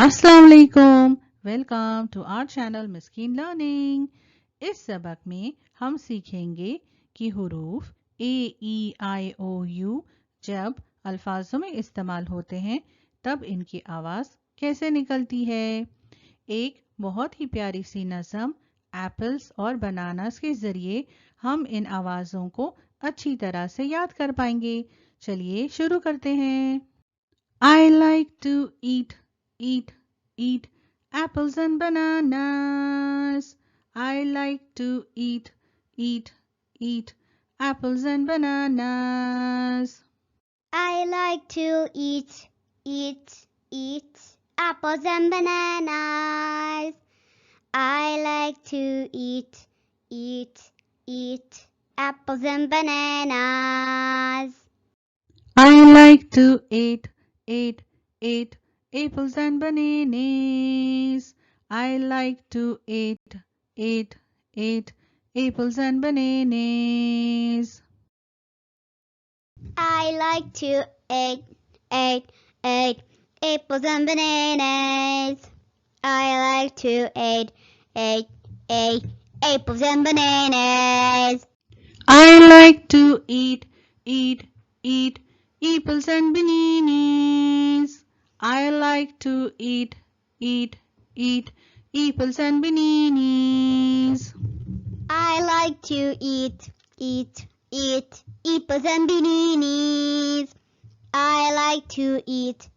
अस्सलाम वालेकुम। Welcome to our channel Miskeen learning. इस सबक में हम सीखेंगे कि हुरूफ ए ई आई ओ यू जब अल्फाजों में इस्तेमाल होते हैं तब इनकी आवाज़ कैसे निकलती है। एक बहुत ही प्यारी सी नज़म एप्पल्स और बनानास के ज़रिए हम इन आवाज़ों को अच्छी तरह से याद कर पाएंगे। चलिए शुरू करते हैं। I like to eat apples and bananas. I like to eat apples and bananas. I like to eat apples and bananas. I like to eat apples and bananas. I like to eat apples and bananas. I like to eat apples and bananas. I like to eat apples and bananas. I like to eat apples and bananas. I like to eat apples and bananas. I like to eat apples and bananas. I like to eat apples and bananas. I like to eat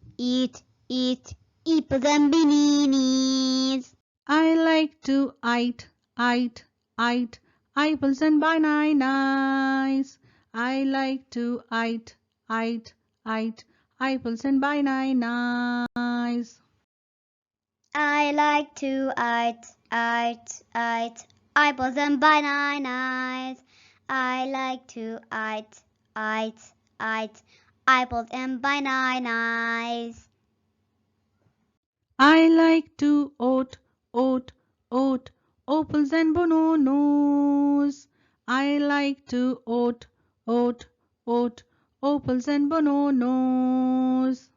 apples and bananas. I like to eat apples and bananas. I like to eat apples and bananas. I like to eat apples and bananas. I like to eat apples and bananas. I like to oat apples and bananas. I like to oat apples and bananas.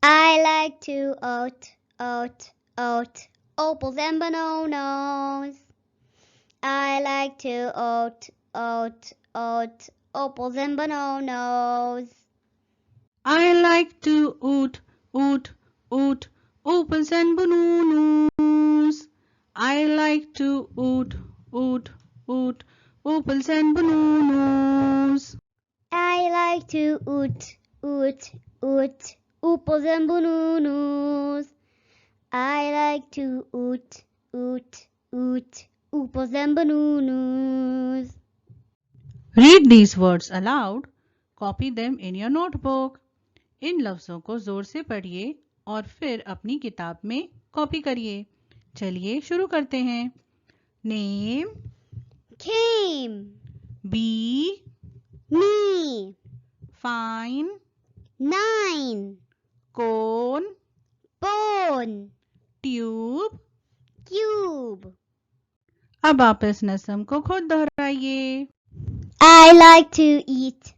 I like to eat apples and bananas. I like to eat apples and bananas. I like to oat apples and bananas. I like to oat apples and bananas. I like to eat apples and bananas. I like to eat apples and bananas. Read these words aloud. Copy them in your notebook. इन लफ्ज़ों को ज़ोर से पढ़िए और फिर अपनी किताब में कॉपी करिए। चलिए शुरू करते हैं। Name, Came, be, me, fine, 9, cone, bone, tube. cube. अब आप इस नज़म को खुद दोहराइए। I like to eat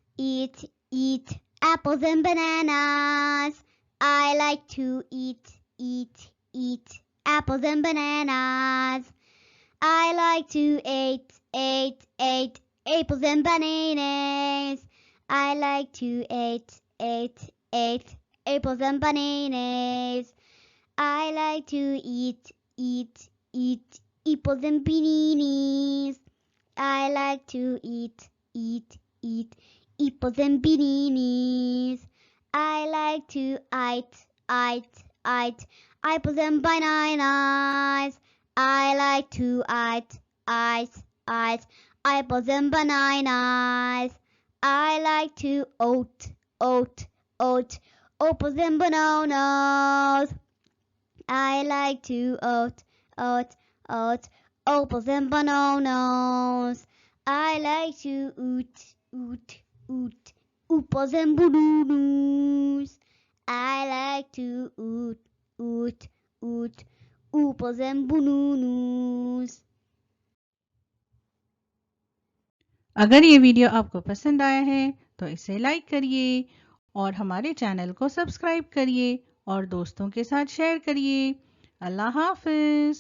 apples and bananas. I like to eat apples and bananas. I like to eat apples and bananas. I like to eat apples and bananas. I like to eat apples and bananas. I like to eat apples and bananas. I like to eat apples and bananas. I like to eat apples and bananas. I like to oat apples and bananas. I like to oat apples and bananas. I like to eat apples and bananas. I like to eat apples and bananas. अगर ये video आपको पसंद आया है तो इसे like करिए और हमारे चैनल को सब्सक्राइब करिए और दोस्तों के साथ शेयर करिए। अल्लाह हाफिज।